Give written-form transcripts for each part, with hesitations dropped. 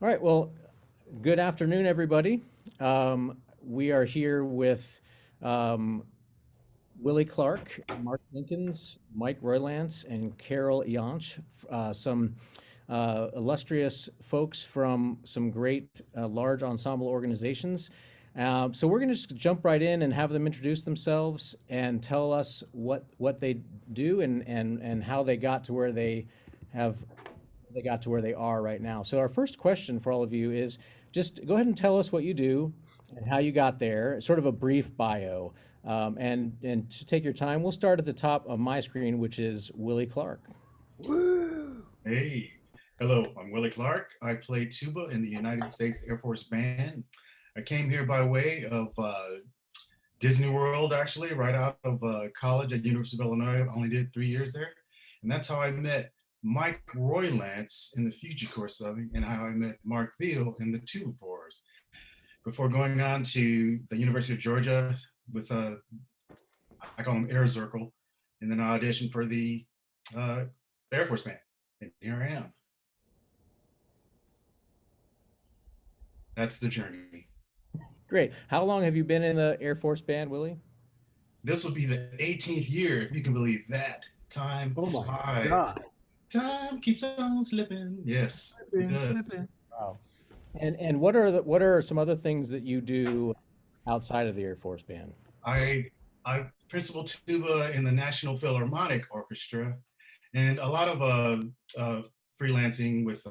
All right, well, good afternoon, everybody. We are here with um, Willie Clark, Mark Jenkins, Mike Roylance, and Carol Jantsch, some illustrious folks from some great large ensemble organizations. So we're going to just jump right in and have them introduce themselves and tell us what they do and how they got to where have they got to where they are right now. So our first question for all of you is just go ahead and tell us what you do and how you got there, sort of a brief bio. And to take your time, we'll start at the top of my screen, which is Willie Clark. Woo! Hey, hello, I'm Willie Clark. I play tuba in the United States Air Force Band. I came here by way of Disney World, actually, right out of college at University of Illinois. I only did 3 years there. And that's how I met Mike Roylance in the future course of it, and how I met Mark Thiele in the tuba fours. Before going on to the University of Georgia with, I call them Air Circle, and then I auditioned for the Air Force Band. And here I am. That's the journey. Great. How long have you been in the Air Force Band, Willie? This will be the 18th year, if you can believe that. Time Oh my flies. God. Time keeps on slipping. Yes, it does. Wow. And what are some other things that you do outside of the Air Force Band? I I principal tuba in the National Philharmonic Orchestra, and a lot of freelancing with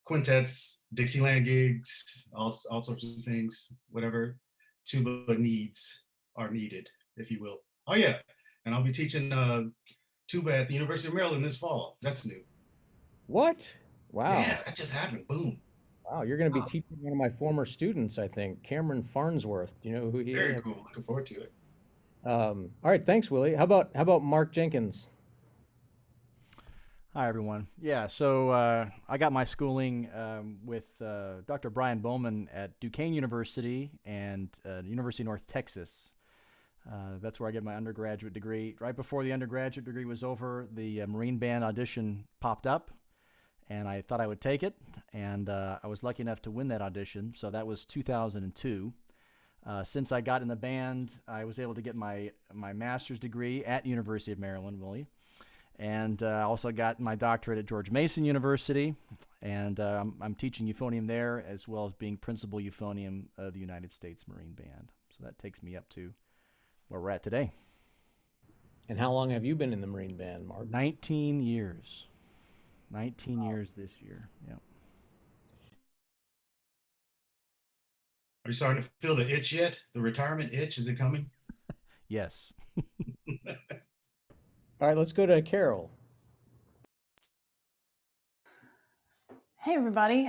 quintets, Dixieland gigs, all sorts of things, whatever tuba needs are needed, if you will. Oh yeah, and I'll be teaching tuba at the University of Maryland this fall. That's new. What? Wow. Yeah, that just happened. Boom. Wow, you're going to be Wow, teaching one of my former students, I think, Cameron Farnsworth. Do you know who he very is? cool. Looking forward to it. All right, thanks, Willie. How about Mark Jenkins? Hi, everyone. Yeah, so I got my schooling with Dr. Brian Bowman at Duquesne University and University of North Texas. That's where I get my undergraduate degree. Right before the undergraduate degree was over, the Marine Band audition popped up, and I thought I would take it. And I was lucky enough to win that audition, so that was 2002. Since I got in the band, I was able to get my master's degree at University of Maryland, Willie. And I also got my doctorate at George Mason University, and I'm teaching euphonium there as well as being principal euphonium of the United States Marine Band. So that takes me up to where we're at today. And how long have you been in the Marine Band, Mark? 19 years. 19 years this year. Yeah. Are you starting to feel the itch yet? The retirement itch? Is it coming? Yes. All right, let's go to Carol. Hey everybody,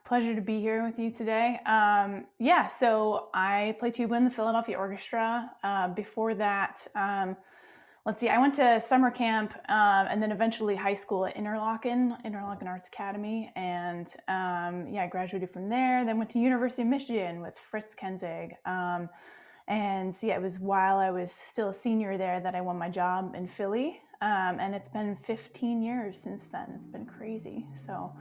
pleasure to be here with you today. Yeah, so I play tuba in the Philadelphia Orchestra. Before that, let's see, I went to summer camp and then eventually high school at Interlochen Arts Academy. And yeah, I graduated from there, then went to University of Michigan with Fritz Kenzig. And so yeah, it was while I was still a senior there that I won my job in Philly. And it's been 15 years since then. It's been crazy. So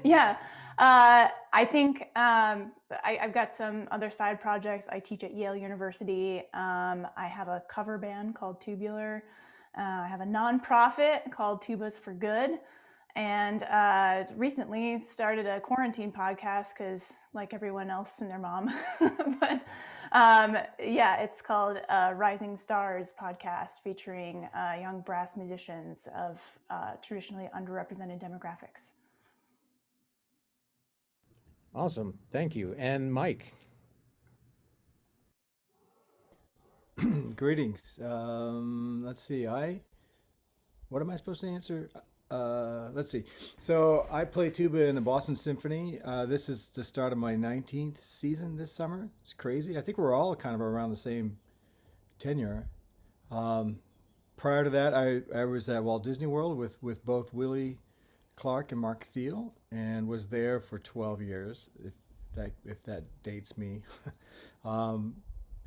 yeah, I think I've got some other side projects. I teach at Yale University. I have a cover band called Tubular. I have a nonprofit called Tubas for Good. And recently started a quarantine podcast because, like everyone else and their mom, but yeah, it's called Rising Stars podcast, featuring young brass musicians of traditionally underrepresented demographics. Awesome, thank you. And Mike. Greetings. Let's see. What am I supposed to answer? Let's see. So I play tuba in the Boston Symphony. This is the start of my 19th season this summer. It's crazy. I think we're all kind of around the same tenure. Um, Prior to that, I was at Walt Disney World with both Willie Clark and Mark Thiele, and was there for 12 years, if that dates me. um,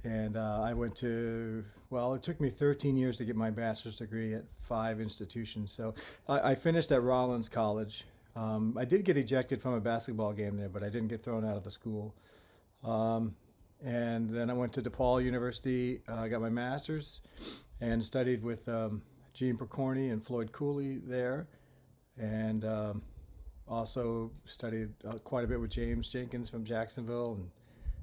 and I went to, well, it took me 13 years to get my bachelor's degree at 5 institutions. So I finished at Rollins College, I did get ejected from a basketball game there, but I didn't get thrown out of the school. Um, and then I went to DePaul University. I got my master's and studied with Gene Percorny and Floyd Cooley there, and also studied quite a bit with James Jenkins from Jacksonville and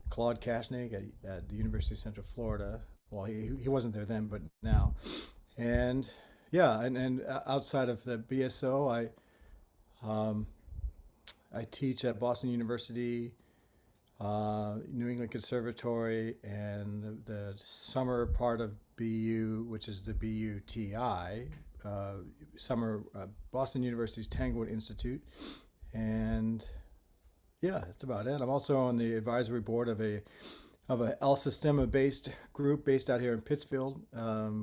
Claude Kashnig at the University of Central Florida. Well, he wasn't there then, but now. And yeah, and outside of the BSO, um, I teach at Boston University, New England Conservatory, and the summer part of BU, which is the BUTI, summer Boston University's Tanglewood Institute, and yeah, that's about it. I'm also on the advisory board of a El Sistema based group based out here in Pittsfield,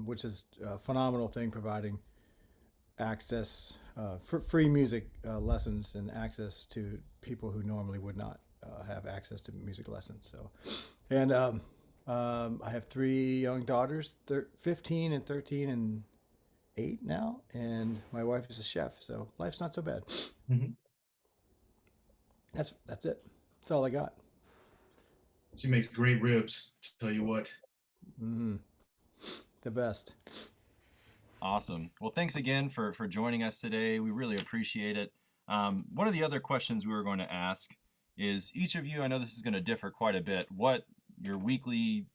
which is a phenomenal thing, providing access for free music lessons and access to people who normally would not have access to music lessons. So, and I have three young daughters, 15 and 13 and 8 now, and my wife is a chef, so life's not so bad. Mhm. That's it. That's all I got. She makes great ribs, to tell you what. Mm-hmm. The best. Awesome. Well, thanks again for joining us today. We really appreciate it. One of the other questions we were going to ask is each of you, I know this is going to differ quite a bit, what your weekly,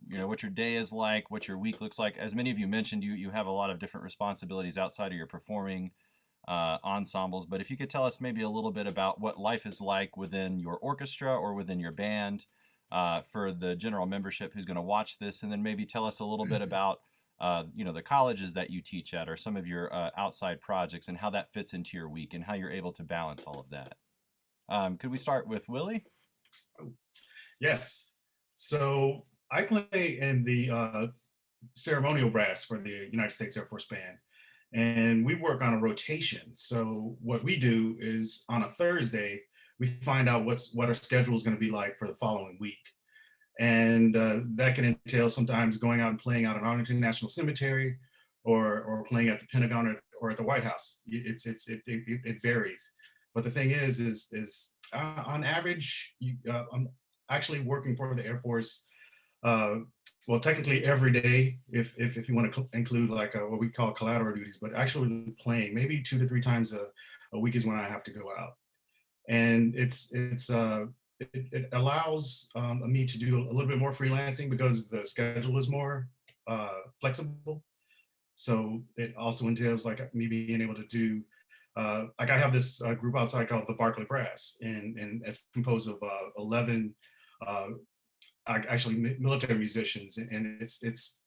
what your day is like, what your week looks like. As many of you mentioned, you have a lot of different responsibilities outside of your performing ensembles, but if you could tell us maybe a little bit about what life is like within your orchestra or within your band for the general membership who's going to watch this, and then maybe tell us a little bit about the colleges that you teach at or some of your outside projects and how that fits into your week and how you're able to balance all of that. Could we start with Willie? Yes. So I play in the ceremonial brass for the United States Air Force Band, and we work on a rotation. So what we do is on a Thursday, we find out what our schedule is going to be like for the following week. And that can entail sometimes going out and playing out at Arlington National Cemetery or playing at the Pentagon or at the White House. It varies. But the thing is on average, I'm actually working for the Air Force, well, technically every day, if you want to include like what we call collateral duties, but actually playing maybe 2 to 3 times a week is when I have to go out. And it allows me to do a little bit more freelancing because the schedule is more flexible. So it also entails like me being able to do, like I have this group outside called the Barclay Brass, and it's composed of 11 actually military musicians, and it's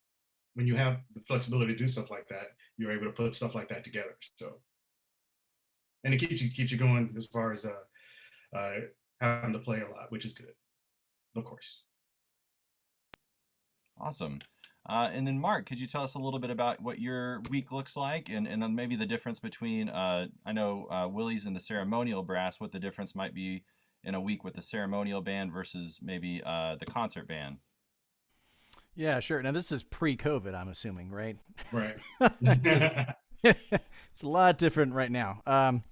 when you have the flexibility to do stuff like that, you're able to put stuff like that together. So, and it keeps you going as far as having to play a lot, which is good, of course. Awesome. And then Mark, could you tell us a little bit about what your week looks like and maybe the difference between, I know Willie's in the ceremonial brass, what the difference might be in a week with the ceremonial band versus maybe the concert band? Yeah, sure. Now, this is pre-COVID, I'm assuming, right? Right. It's a lot different right now.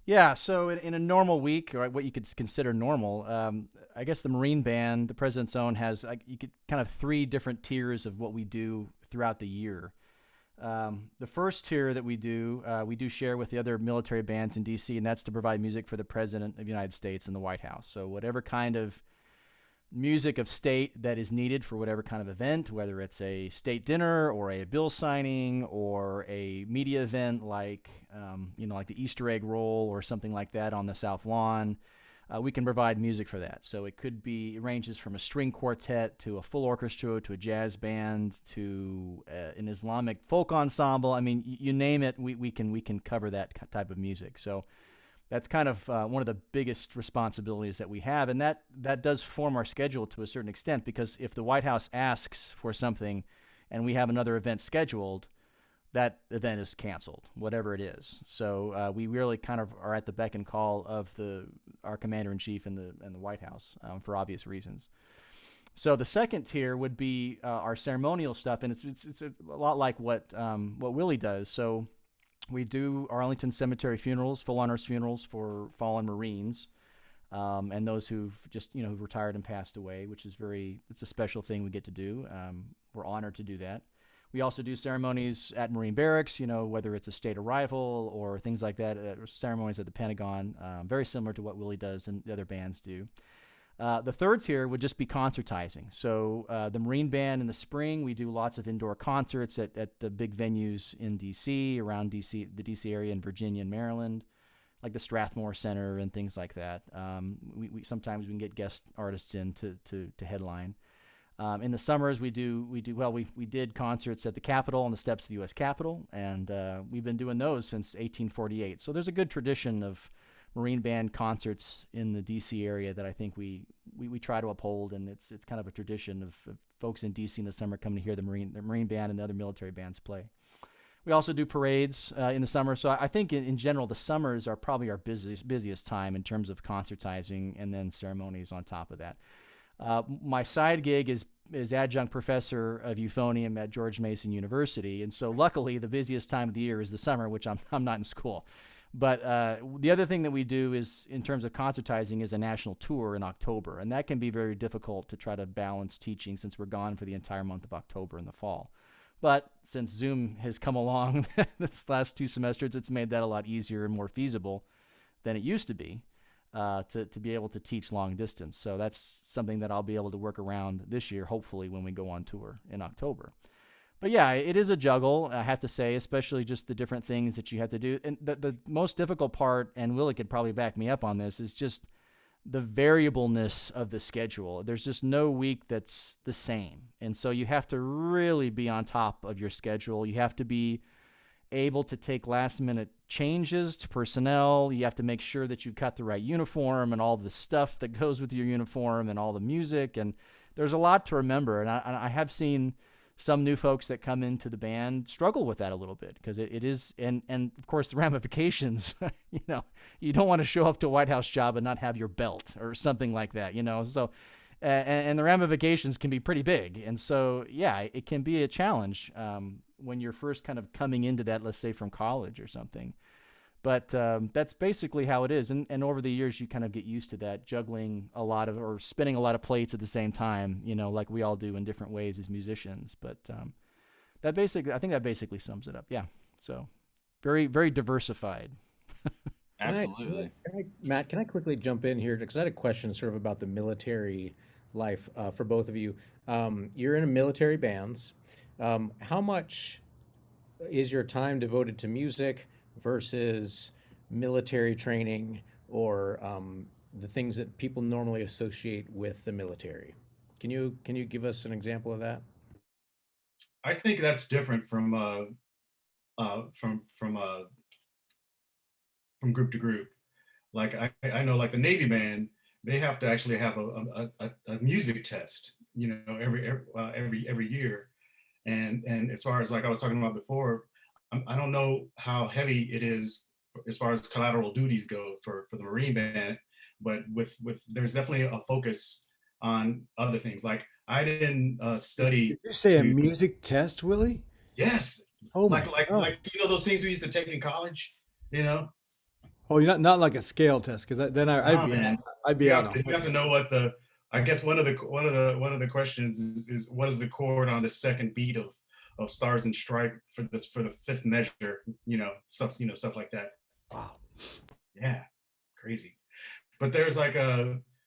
Yeah, so in a normal week, or what you could consider normal, I guess the Marine Band, the President's Own, has you could kind of 3 different tiers of what we do throughout the year. The first tier that we do share with the other military bands in D.C., and that's to provide music for the President of the United States and the White House. So whatever kind of music of state that is needed for whatever kind of event, whether it's a state dinner or a bill signing or a media event like, like the Easter egg roll or something like that on the South Lawn, we can provide music for that. So it ranges from a string quartet to a full orchestra to a jazz band to an Islamic folk ensemble. I mean, you name it, we can cover that type of music. So that's kind of one of the biggest responsibilities that we have, and that does form our schedule to a certain extent, because if the White House asks for something and we have another event scheduled, that event is canceled, whatever it is. So we really kind of are at the beck and call of our commander-in-chief and the White House for obvious reasons. So the second tier would be our ceremonial stuff, and it's a lot like what Willie does. So We do Arlington Cemetery funerals, full honors funerals for fallen Marines, and those who've just, who've retired and passed away, which is it's a special thing we get to do. We're honored to do that. We also do ceremonies at Marine Barracks, whether it's a state arrival or things like that, ceremonies at the Pentagon, very similar to what Willie does and the other bands do. The third tier would just be concertizing. So the Marine Band in the spring, we do lots of indoor concerts at the big venues in D.C., around D.C., the D.C. area, in Virginia and Maryland, like the Strathmore Center and things like that. We sometimes we can get guest artists in to headline. In the summers, we did concerts at the Capitol, on the steps of the U.S. Capitol, and we've been doing those since 1848. So there's a good tradition of Marine Band concerts in the D.C. area that I think we try to uphold, and it's kind of a tradition of folks in D.C. in the summer coming to hear the Marine Band and the other military bands play. We also do parades in the summer, so I think in general the summers are probably our busiest time in terms of concertizing, and then ceremonies on top of that. My side gig is adjunct professor of euphonium at George Mason University, and so luckily the busiest time of the year is the summer, which I'm not in school. But the other thing that we do is, in terms of concertizing, is a national tour in October, and that can be very difficult to try to balance teaching since we're gone for the entire month of October in the fall. But since Zoom has come along this last 2 semesters, it's made that a lot easier and more feasible than it used to be to be able to teach long distance. So that's something that I'll be able to work around this year, hopefully, when we go on tour in October. But yeah, it is a juggle, I have to say, especially just the different things that you have to do. And the most difficult part, and Willie could probably back me up on this, is just the variableness of the schedule. There's just no week that's the same. And so you have to really be on top of your schedule. You have to be able to take last-minute changes to personnel. You have to make sure that you cut the right uniform and all the stuff that goes with your uniform and all the music. And there's a lot to remember. And I have seen some new folks that come into the band struggle with that a little bit, because it is, and of course the ramifications, you don't want to show up to a White House job and not have your belt or something like that, so, and the ramifications can be pretty big. And so, yeah, it can be a challenge when you're first kind of coming into that, let's say from college or something. But that's basically how it is. And over the years, you kind of get used to that, juggling a lot of, or spinning a lot of plates at the same time, like we all do in different ways as musicians. But I think that basically sums it up. Yeah. So very, very diversified. Absolutely. Matt, can I quickly jump in here? Because I had a question sort of about the military life for both of you. You're in a military bands. How much is your time devoted to music versus military training, or the things that people normally associate with the military? Can you give us an example of that? I think that's different from group to group. Like I know, like the Navy band, they have to actually have a music test, every year. And as far as, like I was talking about before, I don't know how heavy it is as far as collateral duties go for the Marine Band, but with there's definitely a focus on other things. Like I didn't study. Did you say a music test, Willie? Yes. Oh like God. those things we used to take in college. Oh, you're not like a scale test, because then I'd be out. You have to know what I guess one of the questions is what is the chord on the second beat of Stars and Stripe for the fifth measure, stuff like that. Wow. Yeah, crazy. But there's like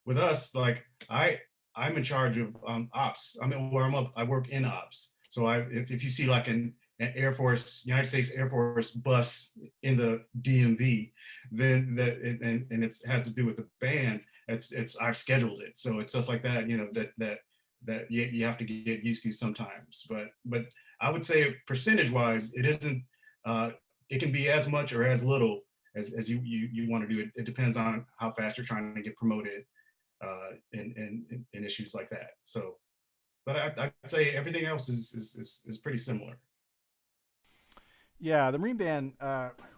with us, like I'm in charge of ops. I mean, I work in ops. So if you see like an Air Force, United States Air Force bus in the DMV, then and it has to do with the band. I've scheduled it, so it's stuff like that. That you have to get used to sometimes. But I would say percentage-wise, it isn't. It can be as much or as little as you want to do. It depends on how fast you're trying to get promoted, in issues like that. So, but I'd say everything else is pretty similar. Yeah, the Marine Band,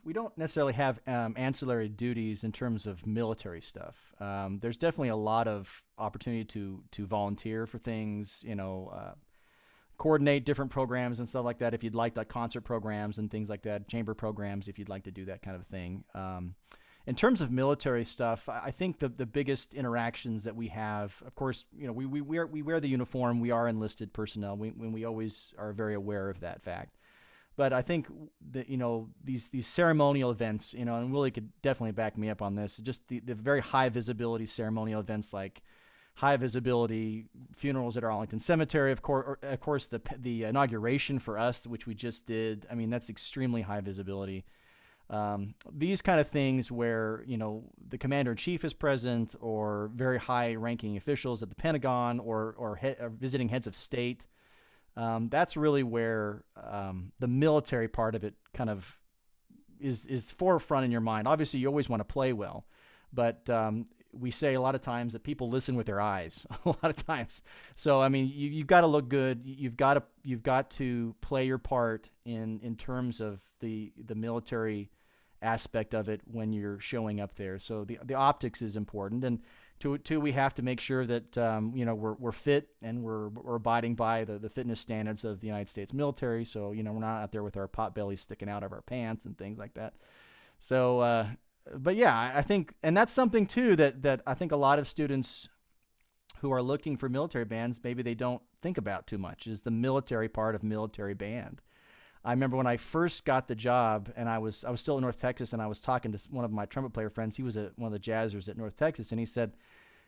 we don't necessarily have ancillary duties in terms of military stuff. There's definitely a lot of opportunity to volunteer for things, coordinate different programs and stuff like that if you'd like concert programs and things like that, chamber programs if you'd like to do that kind of thing. In terms of military stuff, I think the biggest interactions that we have, of course, we wear the uniform. We are enlisted personnel. We always are very aware of that fact. But I think that these ceremonial events, and Willie could definitely back me up on this. Just the very high visibility ceremonial events, like high visibility funerals at Arlington Cemetery, of course, the inauguration for us, which we just did. I mean, that's extremely high visibility. These kind of things where, the commander-in-chief is present, or very high-ranking officials at the Pentagon, or visiting heads of state, that's really where the military part of it kind of is forefront in your mind. Obviously, you always want to play well, but we say a lot of times that people listen with their eyes a lot of times. So, I mean, you've got to look good. You've got to play your part in terms of the military aspect of it when you're showing up there. So the optics is important, and two, we have to make sure that we're fit and we're abiding by the fitness standards of the United States military. So we're not out there with our pot bellies sticking out of our pants and things like that. So but yeah, I think, and that's something too that I think a lot of students who are looking for military bands, maybe they don't think about too much, is the military part of military band. I remember when I first got the job, and I was still in North Texas, and I was talking to one of my trumpet player friends. He was one of the jazzers at North Texas, and he said,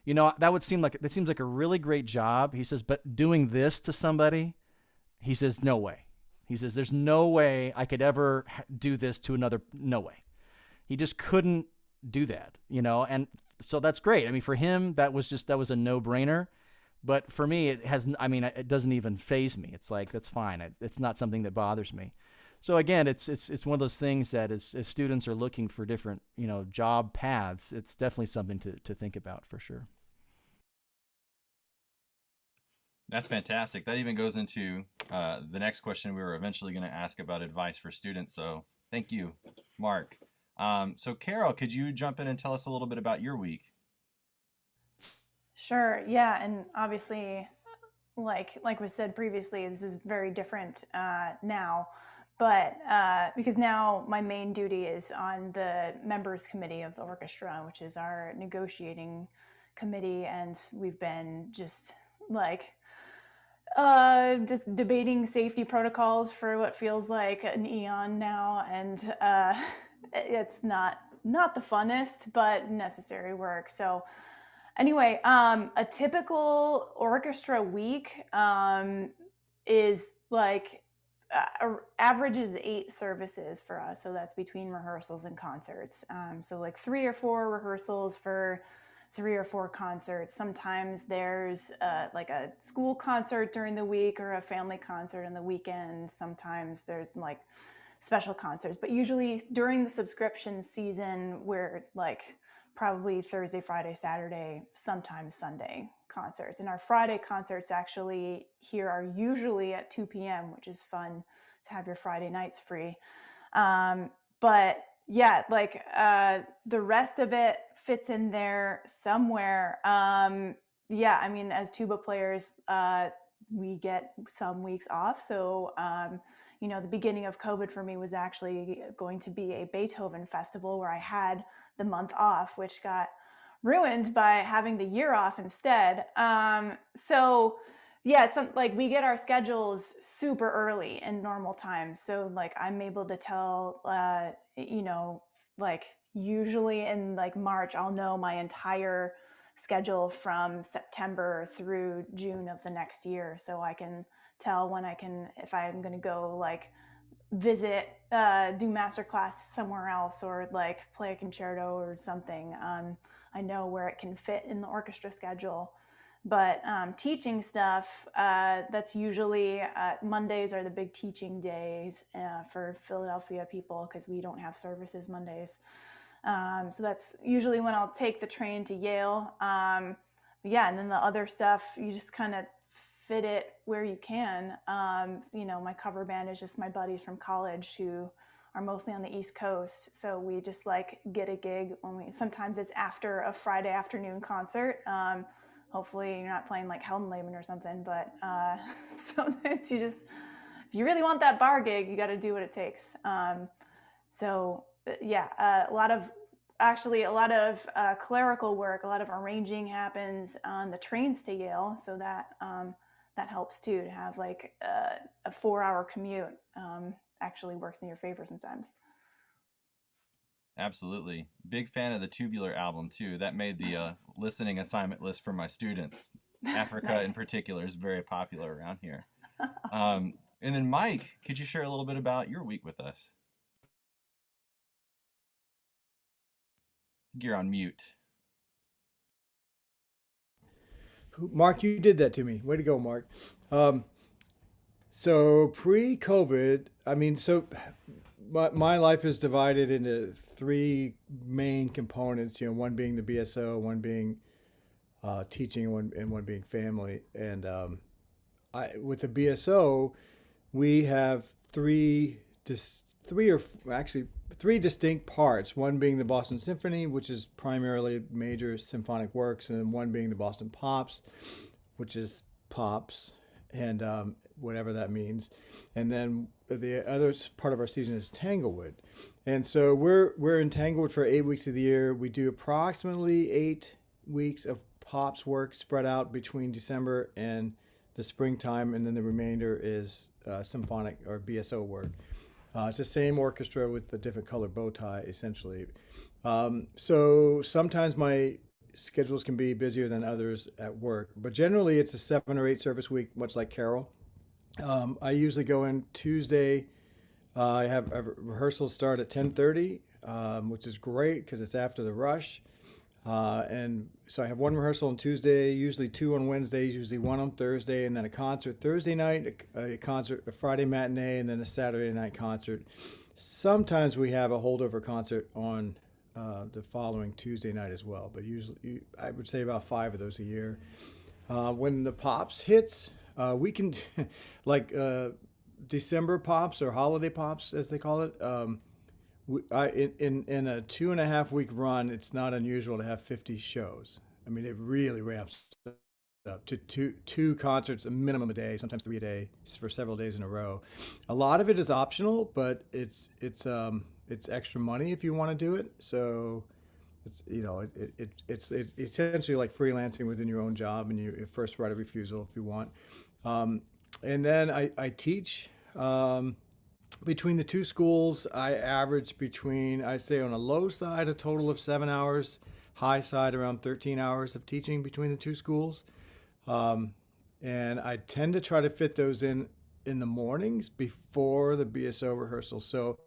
that seems like a really great job. He says, but doing this to somebody, he says, no way. He says, there's no way I could ever do this to another. No way. He just couldn't do that, and so that's great. I mean, for him, that was a no-brainer. But for me, it doesn't even faze me. It's like, that's fine. It's not something that bothers me. So again, it's one of those things that as students are looking for different, job paths, it's definitely something to think about for sure. That's fantastic. That even goes into the next question we were eventually going to ask about advice for students. So thank you, Mark. So Carol, could you jump in and tell us a little bit about your week? Sure. Yeah, and obviously, like was said previously, this is very different now, but because now my main duty is on the members committee of the orchestra, which is our negotiating committee, and we've been just debating safety protocols for what feels like an eon now, and it's not the funnest, but necessary work. So. Anyway, a typical orchestra week is averages 8 services for us. So that's between rehearsals and concerts. So 3 or 4 rehearsals for 3 or 4 concerts. Sometimes there's a school concert during the week or a family concert on the weekend. Sometimes there's special concerts, but usually during the subscription season, we're probably Thursday, Friday, Saturday, sometimes Sunday concerts. And our Friday concerts actually here are usually at 2 p.m., which is fun to have your Friday nights free. But yeah, the rest of it fits in there somewhere. Yeah, I mean, as tuba players, we get some weeks off. So, the beginning of COVID for me was actually going to be a Beethoven festival where I had the month off, which got ruined by having the year off instead. So yeah, we get our schedules super early in normal times. So I'm able to tell, usually in March, I'll know my entire schedule from September through June of the next year. So I can tell if I'm going to go visit, do master class somewhere else, or play a concerto or something. I know where it can fit in the orchestra schedule. But teaching stuff, that's usually Mondays are the big teaching days for Philadelphia people, because we don't have services Mondays. So that's usually when I'll take the train to Yale. Yeah, and then the other stuff, you just kind of fit it where you can. My cover band is just my buddies from college who are mostly on the East Coast. So we just get a gig sometimes it's after a Friday afternoon concert. Hopefully you're not playing like Heldenleben or something, but sometimes if you really want that bar gig, you got to do what it takes. So yeah, a lot of clerical work, a lot of arranging happens on the trains to Yale, so that that helps too, to have like a 4-hour commute actually works in your favor sometimes. Absolutely. Big fan of the Tubular album too. That made the listening assignment list for my students. Africa Nice. in particular is very popular around here. And then Mike, could you share a little bit about your week with us? You're on mute. Mark, you did that to me. Way to go, Mark. So pre-COVID, I mean, so my life is divided into three main components, you know, one being the BSO, one being teaching, and one being family. And with the BSO, we have three distinct parts, one being the Boston Symphony, which is primarily major symphonic works, and one being the Boston Pops, which is pops, and whatever that means. And then the other part of our season is Tanglewood. And so we're in Tanglewood for 8 weeks of the year. We do approximately 8 weeks of Pops work spread out between December and the springtime, and then the remainder is symphonic or BSO work. It's the same orchestra with the different color bow tie, essentially. So sometimes my schedules can be busier than others at work, but generally it's a 7 or 8 service week, much like Carol. I usually go in Tuesday. I have rehearsals start at 10:30, which is great because it's after the rush. And so I have one rehearsal on Tuesday, usually 2 on Wednesday, usually 1 on Thursday, and then a concert Thursday night, a concert, a Friday matinee, and then a Saturday night concert. Sometimes we have a holdover concert on the following Tuesday night as well, but usually I would say about 5 of those a year. When the Pops hits, we can, like December Pops or Holiday Pops, as they call it, in a 2.5 week run, it's not unusual to have 50 shows. I mean, it really ramps up to two concerts, a minimum a day, sometimes 3 a day for several days in a row. A lot of it is optional, but it's extra money if you want to do it. So it's, you know, it's essentially like freelancing within your own job, and you first right of refusal if you want. And then I teach. Between the two schools, I average between, I'd say on a low side, a total of 7 hours, high side around 13 hours of teaching between the two schools. And I tend to try to fit those in the mornings before the BSO rehearsal. So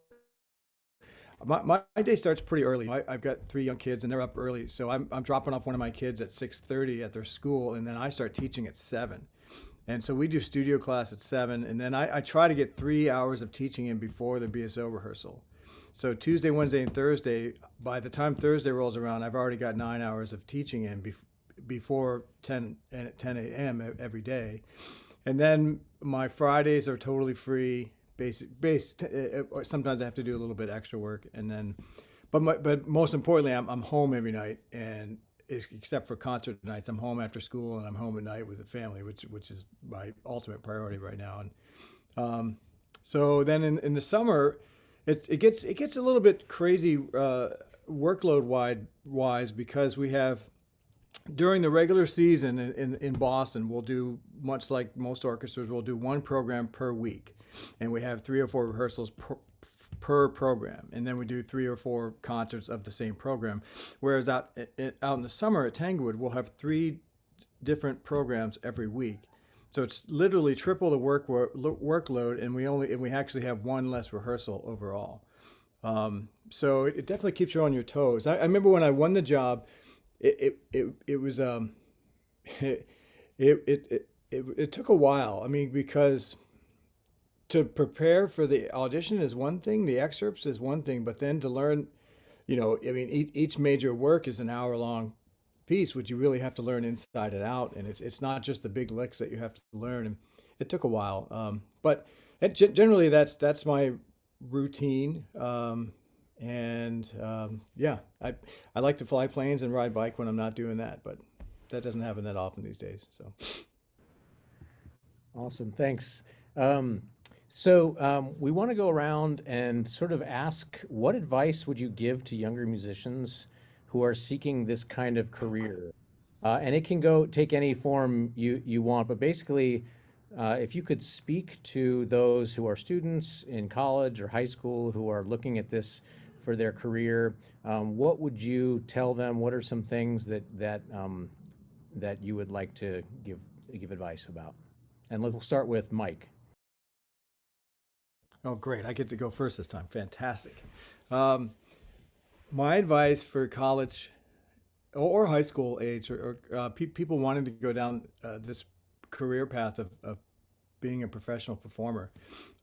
my day starts pretty early. I've got 3 young kids and they're up early. So I'm dropping off one of my kids at 6:30 at their school, and then I start teaching at 7. And so we do studio class at 7, and then I try to get 3 hours of teaching in before the BSO rehearsal. So Tuesday, Wednesday, and Thursday, by the time Thursday rolls around, I've already got 9 hours of teaching in before 10 a.m. every day. And then my Fridays are totally free. Sometimes I have to do a little bit extra work, and then, but most importantly, I'm home every night, and except for concert nights, I'm home after school and I'm home at night with the family, which is my ultimate priority right now. And so then in the summer, it gets a little bit crazy workload wise, because we have, during the regular season in Boston, we'll do, much like most orchestras, we'll do 1 program per week, and we have 3 or 4 rehearsals per program, and then we do 3 or 4 concerts of the same program. Whereas out in the summer at Tanglewood, we'll have 3 different programs every week. So it's literally triple the workload, and we actually have 1 less rehearsal overall. So it definitely keeps you on your toes. I remember when I won the job, it was it took a while. I mean, because to prepare for the audition is one thing, the excerpts is one thing, but then to learn, you know, I mean, each major work is an hour-long piece, which you really have to learn inside and out, and it's not just the big licks that you have to learn. And it took a while, but generally that's my routine. Yeah, I like to fly planes and ride bike when I'm not doing that, but that doesn't happen that often these days. So Awesome, thanks. We want to go around and sort of ask, what advice would you give to younger musicians who are seeking this kind of career? And it can take any form you want, but basically, if you could speak to those who are students in college or high school who are looking at this for their career, what would you tell them? What are some things that you would like to give advice about? And we'll start with Mike. oh, great. I get to go first this time. Fantastic. My advice for college or high school age or people wanting to go down this career path of being a professional performer,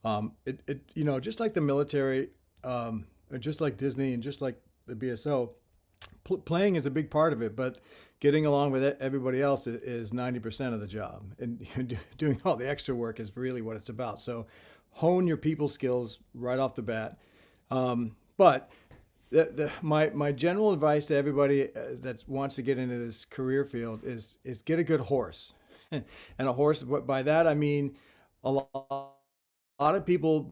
just like the military, or just like Disney and just like the BSO, playing is a big part of it, but getting along with everybody else is 90% of the job. And doing all the extra work is really what it's about. So hone your people skills right off the bat. But my general advice to everybody that wants to get into this career field is get a good horse. And a horse, by that I mean a lot of people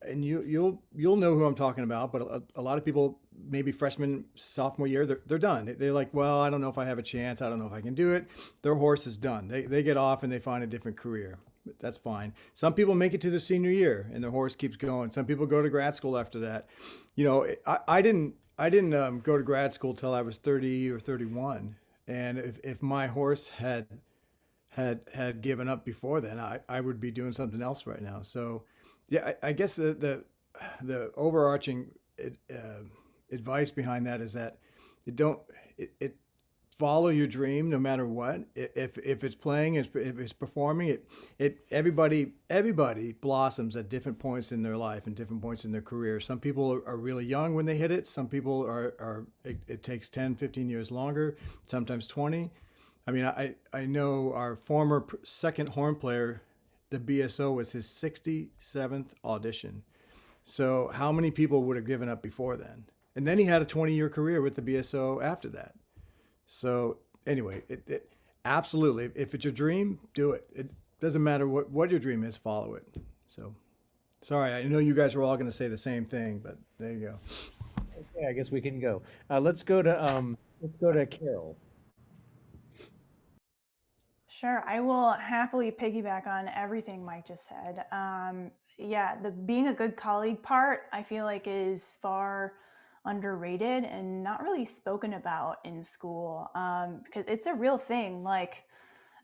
and you'll know who I'm talking about, but a lot of people, maybe freshman, sophomore year, they're done. They're like, well, I don't know if I have a chance. I don't know if I can do it. Their horse is done. They get off and they find a different career. That's fine. Some people make it to their senior year and their horse keeps going. Some people go to grad school after that. I didn't go to grad school till I was 30 or 31. And if my horse had given up before then, I would be doing something else right now. So yeah, I guess the overarching advice behind that is that it follow your dream no matter what. If it's playing, if it's performing, everybody blossoms at different points in their life and different points in their career. Some people are really young when they hit it. Some people it takes 10, 15 years longer, sometimes 20. I mean, I know our former second horn player, the BSO was his 67th audition. So how many people would have given up before then? And then he had a 20-year career with the BSO after that. So anyway, it absolutely, if it's your dream, do it. It doesn't matter what your dream is, follow it. So sorry, I know you guys were all going to say the same thing, but there you go. Okay, I guess we can go. Let's go to Carol. Sure, I will happily piggyback on everything Mike just said. Yeah, the being a good colleague part, I feel like is far underrated and not really spoken about in school, because it's a real thing. Like,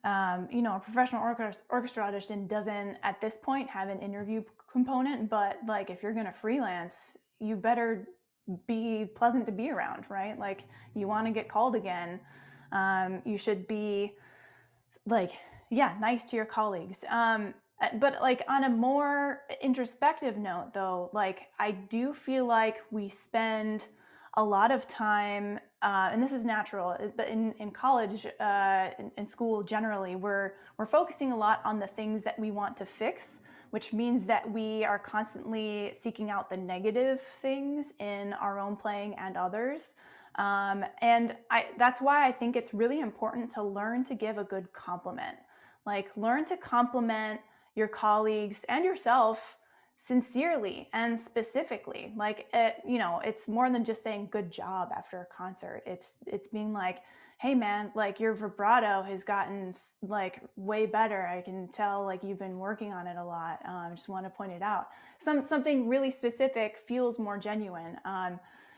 a professional orchestra audition doesn't at this point have an interview component, but like if you're gonna freelance, you better be pleasant to be around, right? Like you want to get called again, you should be like, yeah, nice to your colleagues. But like on a more introspective note though, like I do feel like we spend a lot of time, and this is natural, but in college, in school generally, we're focusing a lot on the things that we want to fix, which means that we are constantly seeking out the negative things in our own playing and others. And that's why I think it's really important to learn to give a good compliment. Like learn to compliment your colleagues and yourself sincerely and specifically. Like it's more than just saying good job after a concert. It's being like, hey man, like your vibrato has gotten like way better. I can tell like you've been working on it a lot. I just want to point it out. Something really specific feels more genuine.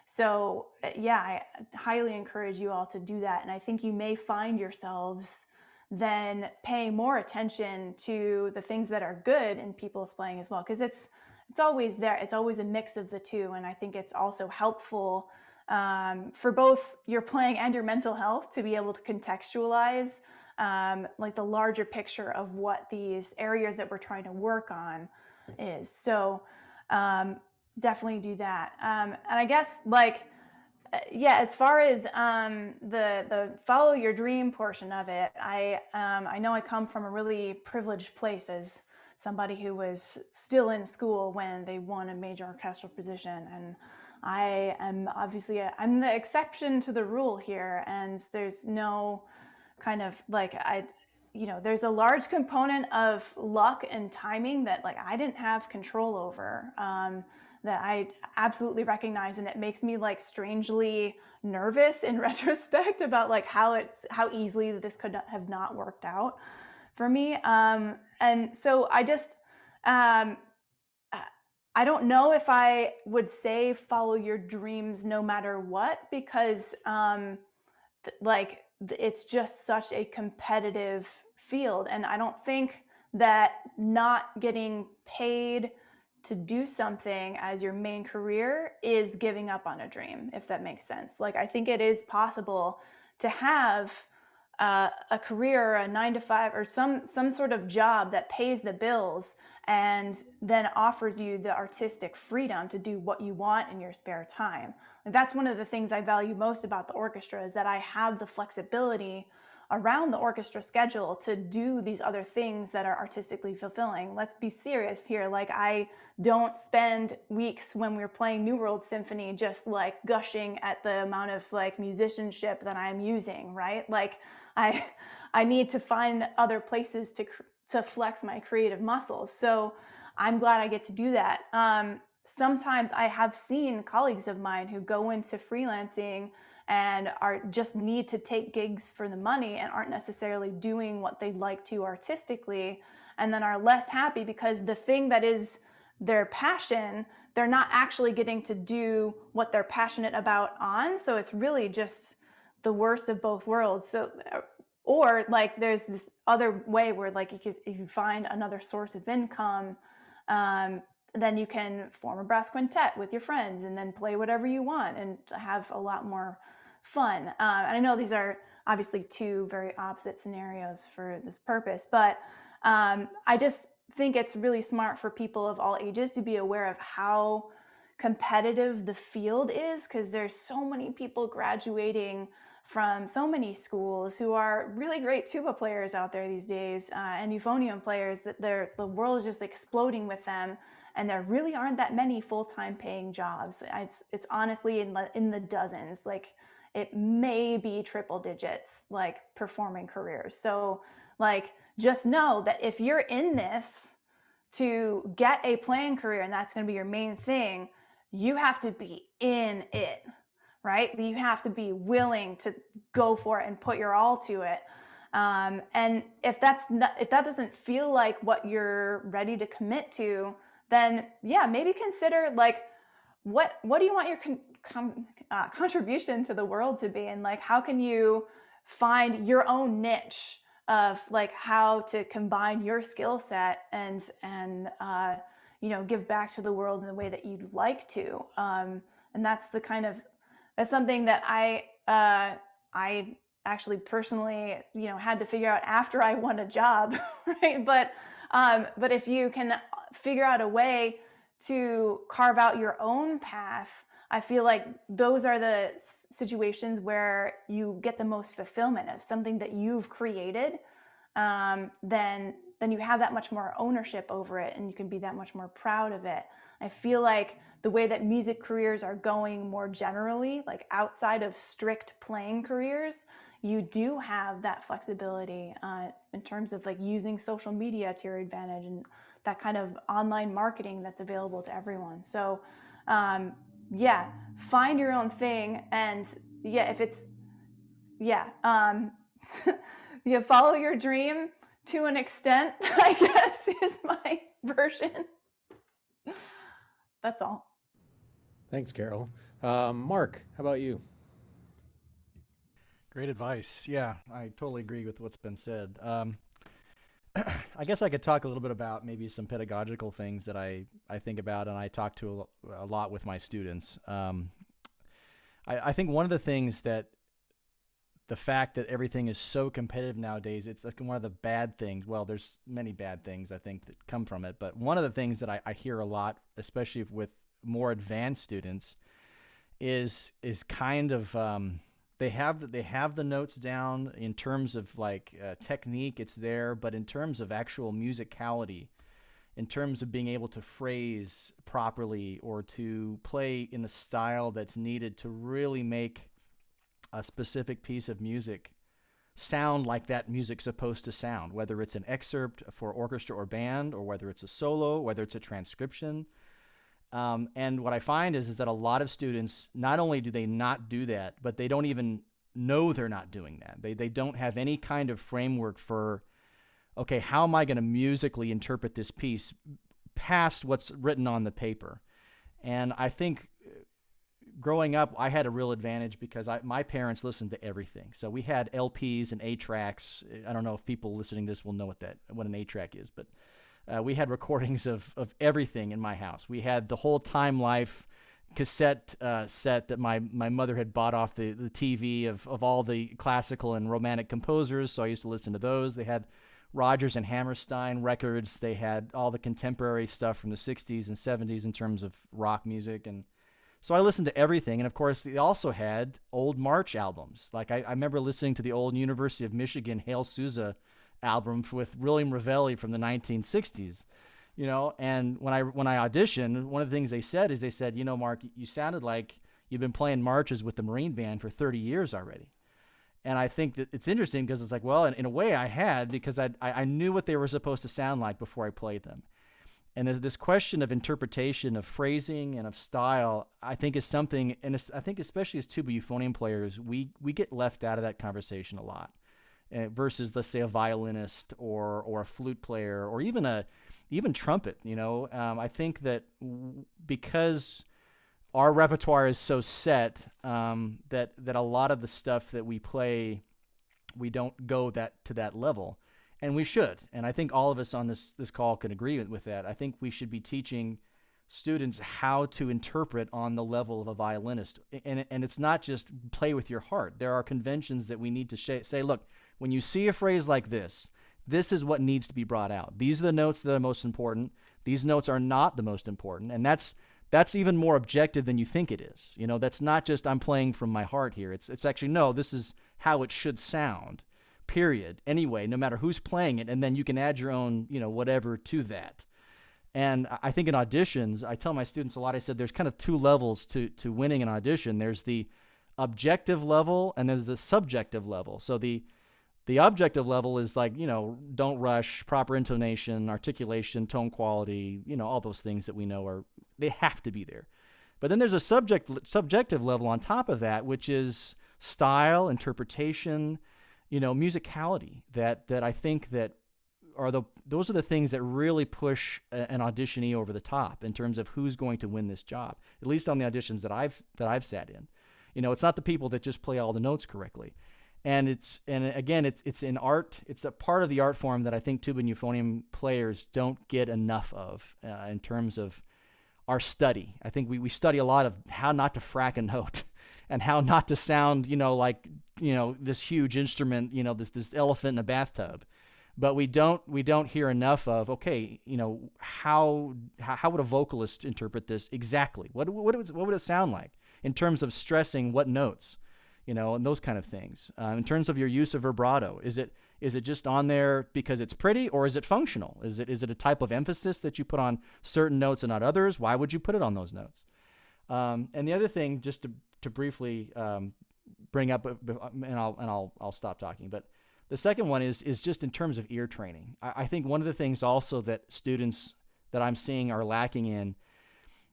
So yeah, I highly encourage you all to do that. And I think you may find yourselves then paying more attention to the things that are good in people's playing as well. Because it's always there. It's always a mix of the two. And I think it's also helpful for both your playing and your mental health to be able to contextualize like the larger picture of what these areas that we're trying to work on is. So definitely do that. And I guess like, yeah, as far as the follow your dream portion of it, I know I come from a really privileged place as somebody who was still in school when they won a major orchestral position, and I am obviously, I'm the exception to the rule here, and there's no kind of like, there's a large component of luck and timing that like I didn't have control over, that I absolutely recognize, and it makes me like strangely nervous in retrospect about like how easily this could have not worked out for me. And so I don't know if I would say follow your dreams no matter what, because it's just such a competitive field. And I don't think that not getting paid to do something as your main career is giving up on a dream, if that makes sense. Like, I think it is possible to have a career, a 9 to 5, or some sort of job that pays the bills and then offers you the artistic freedom to do what you want in your spare time. And that's one of the things I value most about the orchestra, is that I have the flexibility around the orchestra schedule to do these other things that are artistically fulfilling. Let's be serious here. Like, I don't spend weeks when we're playing New World Symphony just like gushing at the amount of like musicianship that I'm using, right? Like, I need to find other places to flex my creative muscles. So I'm glad I get to do that. Sometimes I have seen colleagues of mine who go into freelancing and just need to take gigs for the money and aren't necessarily doing what they'd like to artistically, and then are less happy because the thing that is their passion, they're not actually getting to do what they're passionate about on. So it's really just the worst of both worlds. So, or like there's this other way where like if you find another source of income, then you can form a brass quintet with your friends and then play whatever you want and have a lot more fun. And I know these are obviously two very opposite scenarios for this purpose, but I just think it's really smart for people of all ages to be aware of how competitive the field is, because there's so many people graduating from so many schools who are really great tuba players out there these days, and euphonium players, that the world is just exploding with them, and there really aren't that many full-time paying jobs. It's honestly in the dozens. Like, it may be triple digits, like performing careers. So like, just know that if you're in this to get a playing career and that's going to be your main thing, you have to be in it, right? You have to be willing to go for it and put your all to it. And if that doesn't feel like what you're ready to commit to, then yeah, maybe consider like, what do you want your contribution to the world to be, and like, how can you find your own niche of like how to combine your skill set and give back to the world in the way that you'd like to. And that's something that I actually personally, had to figure out after I won a job, right? But if you can figure out a way to carve out your own path, I feel like those are the situations where you get the most fulfillment of something that you've created. Then you have that much more ownership over it, and you can be that much more proud of it. I feel like the way that music careers are going more generally, like outside of strict playing careers, you do have that flexibility in terms of like using social media to your advantage and that kind of online marketing that's available to everyone. So yeah, find your own thing, and yeah, if it's you follow your dream to an extent, I guess, is my version. That's all. Thanks, Carol. Mark, how about you? Great advice. Yeah, I totally agree with what's been said. I guess I could talk a little bit about maybe some pedagogical things that I think about, and I talk to a lot with my students. I think one of the things that the fact that everything is so competitive nowadays, it's like one of the bad things. Well, there's many bad things I think that come from it, but one of the things that I hear a lot, especially with more advanced students, is kind of they have the notes down in terms of like technique, it's there, but in terms of actual musicality, in terms of being able to phrase properly or to play in the style that's needed to really make a specific piece of music sound like that music's supposed to sound, whether it's an excerpt for orchestra or band, or whether it's a solo, whether it's a transcription. And what I find is that a lot of students, not only do they not do that, but they don't even know they're not doing that. They don't have any kind of framework for, okay, how am I going to musically interpret this piece past what's written on the paper? And I think growing up, I had a real advantage because my parents listened to everything. So we had LPs and 8-tracks. I don't know if people listening to this will know what an 8-track is, but we had recordings of everything in my house. We had the whole Time Life cassette set that my mother had bought off the TV of all the classical and romantic composers, so I used to listen to those. They had Rodgers and Hammerstein records. They had all the contemporary stuff from the 60s and 70s in terms of rock music, and so I listened to everything. And of course, they also had old March albums. Like I remember listening to the old University of Michigan Hail Sousa album with William Ravelli from the 1960s. You know, and when I auditioned, one of the things they said is, you know, Mark, you sounded like you've been playing marches with the Marine Band for 30 years already. And I think that it's interesting because it's like, well, in a way I had, because I knew what they were supposed to sound like before I played them. And this question of interpretation, of phrasing, and of style, I think is something, and I think especially as tuba euphonium players, we get left out of that conversation a lot, versus, let's say, a violinist or a flute player or even trumpet. You know, I think that because our repertoire is so set, that a lot of the stuff that we play, we don't go to that level. And we should. And I think all of us on this call can agree with that. I think we should be teaching students how to interpret on the level of a violinist. And it's not just play with your heart. There are conventions that we need to say, look, when you see a phrase like this is what needs to be brought out. These are the notes that are most important. These notes are not the most important. And that's even more objective than you think it is. You know, that's not just I'm playing from my heart here. It's actually, no, this is how it should sound. Period. Anyway, no matter who's playing it, and then you can add your own, you know, whatever to that. And I think in auditions, I tell my students a lot, I said there's kind of two levels to winning an audition. There's the objective level and there's the subjective level. So the objective level is like, you know, don't rush, proper intonation, articulation, tone quality, you know, all those things that we know they have to be there. But then there's a subjective level on top of that, which is style, interpretation, you know, musicality, that I think that those are the things that really push an auditionee over the top in terms of who's going to win this job. At least on the auditions that I've sat in. You know, it's not the people that just play all the notes correctly. And again, it's in art. It's a part of the art form that I think tuba and euphonium players don't get enough of in terms of our study. I think we study a lot of how not to frack a note and how not to sound, you know, like, you know, this huge instrument, you know, this elephant in a bathtub. But we don't hear enough of, okay, you know, how would a vocalist interpret this exactly? What would it sound like in terms of stressing what notes, you know, and those kind of things. In terms of your use of vibrato, is it just on there because it's pretty, or is it functional? Is it a type of emphasis that you put on certain notes and not others? Why would you put it on those notes? And the other thing, just to briefly bring up, and I'll stop talking, but the second one is just in terms of ear training. I think one of the things also that students that I'm seeing are lacking in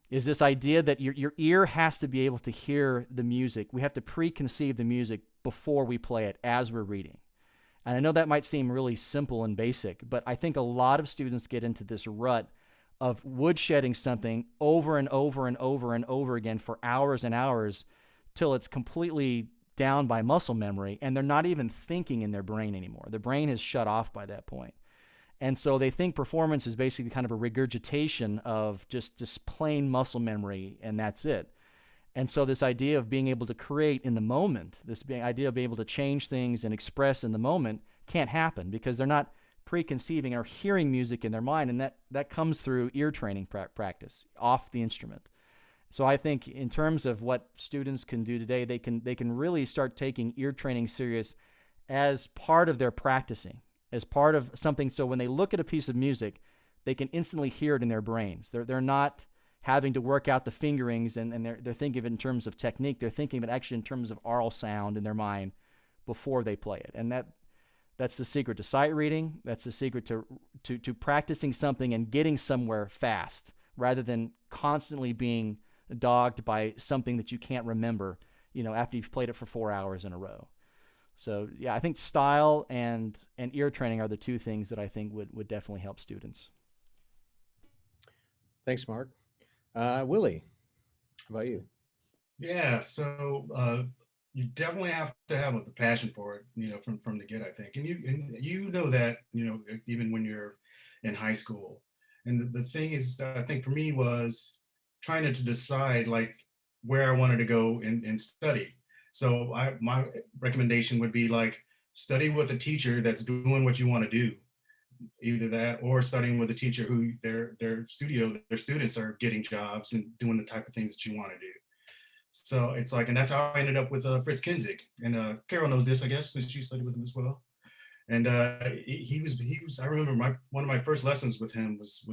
is this idea that your ear has to be able to hear the music. We have to preconceive the music before we play it as we're reading. And I know that might seem really simple and basic, but I think a lot of students get into this rut of woodshedding something over and over and over and over again for hours and hours till it's completely down by muscle memory, and they're not even thinking in their brain anymore. The brain is shut off by that point. And so they think performance is basically kind of a regurgitation of just plain muscle memory, and that's it. And so this idea of being able to create in the moment, idea of being able to change things and express in the moment can't happen because they're not preconceiving or hearing music in their mind, and that comes through ear training practice off the instrument. So I think in terms of what students can do today, they can really start taking ear training serious as part of their practicing, as part of something. So when they look at a piece of music, they can instantly hear it in their brains. They're not having to work out the fingerings, and they're thinking of it in terms of technique. They're thinking of it actually in terms of aural sound in their mind before they play it. And that's the secret to sight reading. That's the secret to practicing something and getting somewhere fast, rather than constantly being dogged by something that you can't remember, after you've played it for 4 hours in a row. So yeah, I think style and ear training are the two things that I think would definitely help students. Thanks, Mark. Willie, how about you? Yeah, so you definitely have to have a passion for it, from the get, I think. And you know that, even when you're in high school. And the thing is that I think for me was trying to decide like where I wanted to go and study. So my recommendation would be like study with a teacher that's doing what you want to do, either that or studying with a teacher who their students are getting jobs and doing the type of things that you want to do. So it's like, and that's how I ended up with Fritz Kinzig. And Carol knows this, I guess, since you studied with him as well. And he was. I remember one of my first lessons with him was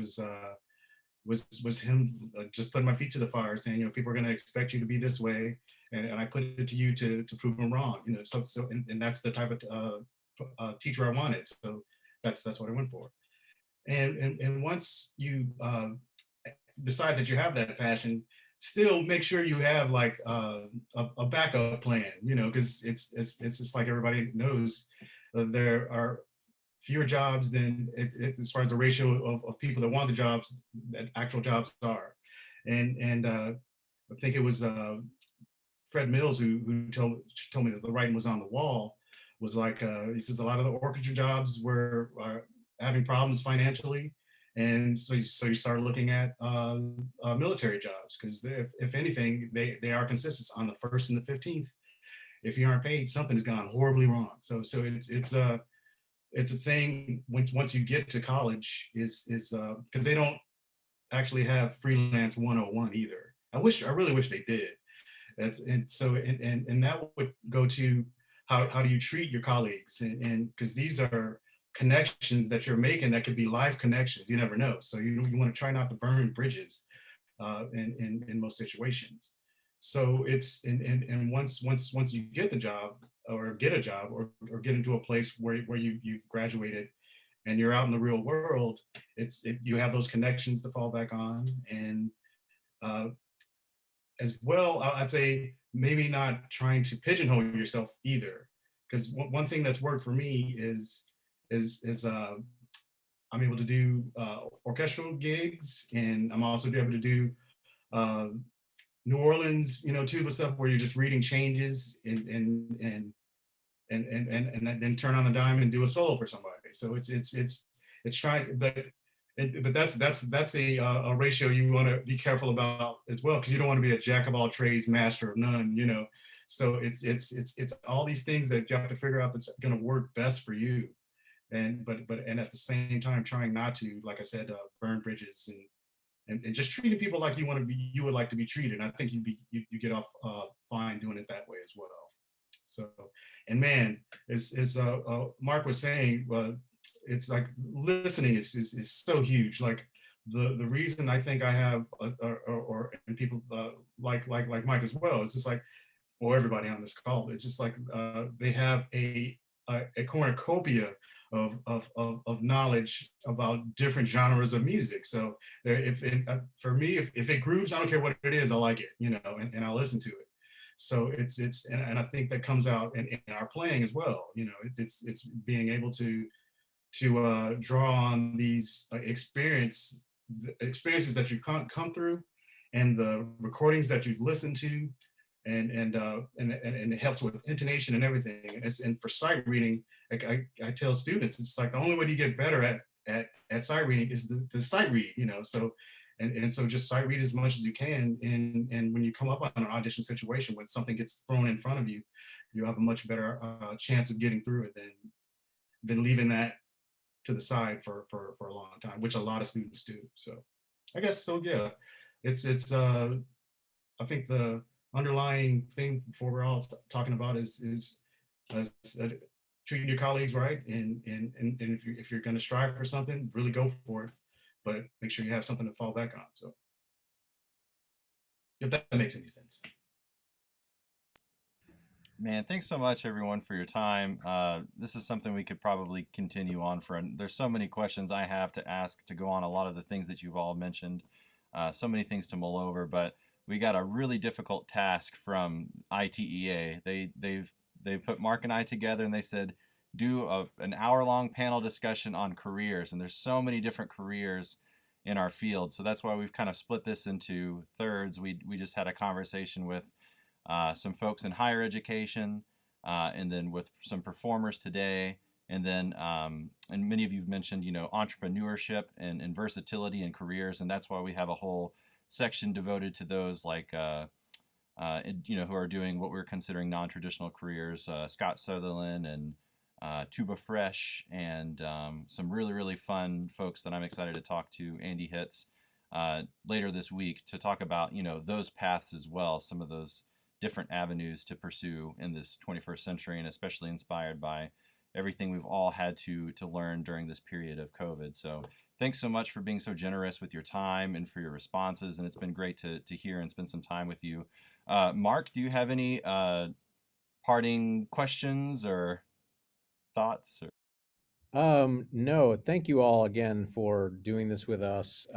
him just putting my feet to the fire, saying, people are going to expect you to be this way, and I put it to you to prove them wrong. So and that's the type of teacher I wanted. So that's what I went for. And once you decide that you have that passion, still make sure you have like a backup plan, because it's just like everybody knows, there are fewer jobs than as far as the ratio of people that want the jobs that actual jobs are. And I think it was Fred Mills who told me that the writing was on the wall. Was like, he says a lot of the orchestra jobs were having problems financially. And so you start looking at military jobs, because if anything, they are consistent on the 1st and the 15th. If you aren't paid, something has gone horribly wrong. So it's a thing once you get to college, is because they don't actually have freelance 101 either. I really wish they did. And that would go to how do you treat your colleagues, and because these are connections that you're making that could be life connections. You never know. So you want to try not to burn bridges in most situations. So it's and once you get the job, or get a job, or get into a place where you've graduated and you're out in the real world, you have those connections to fall back on. And as well, I'd say maybe not trying to pigeonhole yourself either, because one thing that's worked for me is I'm able to do orchestral gigs, and I'm also able to do New Orleans, tuba stuff where you're just reading changes and then turn on the dime and do a solo for somebody. So it's trying, but that's a ratio you want to be careful about as well, because you don't want to be a jack of all trades, master of none. So it's all these things that you have to figure out that's going to work best for you. And at the same time trying not to, like I said, burn bridges, and just treating people like you would like to be treated. And I think you get off fine doing it that way as well. So, and man, as Mark was saying, it's like listening is so huge. Like the reason I think I have and people like Mike as well, it's just like, or everybody on this call, it's just like they have a cornucopia of knowledge about different genres of music. So for me, if it grooves, I don't care what it is, I like it, and I'll listen to it. So and I think that comes out in our playing as well. It's being able to draw on these experiences that you've come through, and the recordings that you've listened to, and it helps with intonation and everything. And for sight reading, like I tell students, it's like the only way to get better at sight reading is to sight read, So so just sight read as much as you can, and when you come up on an audition situation when something gets thrown in front of you, you have a much better chance of getting through it than leaving that to the side for a long time, which a lot of students do. So I guess so. Yeah, it's I think the underlying thing for we're all talking about is treating your colleagues right, and if you're going to strive for something, really go for it. but make sure you have something to fall back on. So if that makes any sense. Man, thanks so much, everyone, for your time. This is something we could probably continue on for. There's so many questions I have to ask to go on a lot of the things that you've all mentioned. So many things to mull over, but we got a really difficult task from ITEA. They've put Mark and I together, and they said do an hour-long panel discussion on careers, and there's so many different careers in our field. So that's why we've kind of split this into thirds. We just had a conversation with some folks in higher education, and then with some performers today, and then and many of you've mentioned, you know, entrepreneurship and versatility in careers, and that's why we have a whole section devoted to those, like you know, who are doing what we're considering non-traditional careers. Scott Sutherland and Tuba Fresh, and some really fun folks that I'm excited to talk to. Andy Hitz later this week to talk about, you know, those paths as well, some of those different avenues to pursue in this 21st century, and especially inspired by everything we've all had to learn during this period of COVID. So thanks so much for being so generous with your time and for your responses, and it's been great to hear and spend some time with you. Mark, do you have any parting questions or thoughts? No, thank you all again for doing this with us.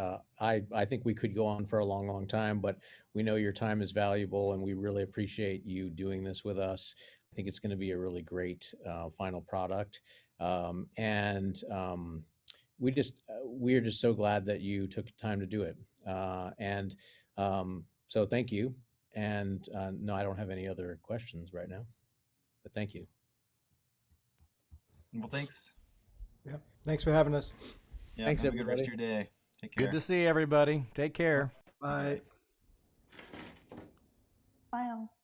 I think we could go on for a long time, but we know your time is valuable, and we really appreciate you doing this with us. I think it's going to be a really great final product. We're just so glad that you took time to do it. So thank you. And no, I don't have any other questions right now, but thank you. Well, thanks. Yeah. Thanks for having us. Yeah, Thanks, have a good rest of everybody. your day. Take care. Good to see everybody. Take care. Bye. Bye all.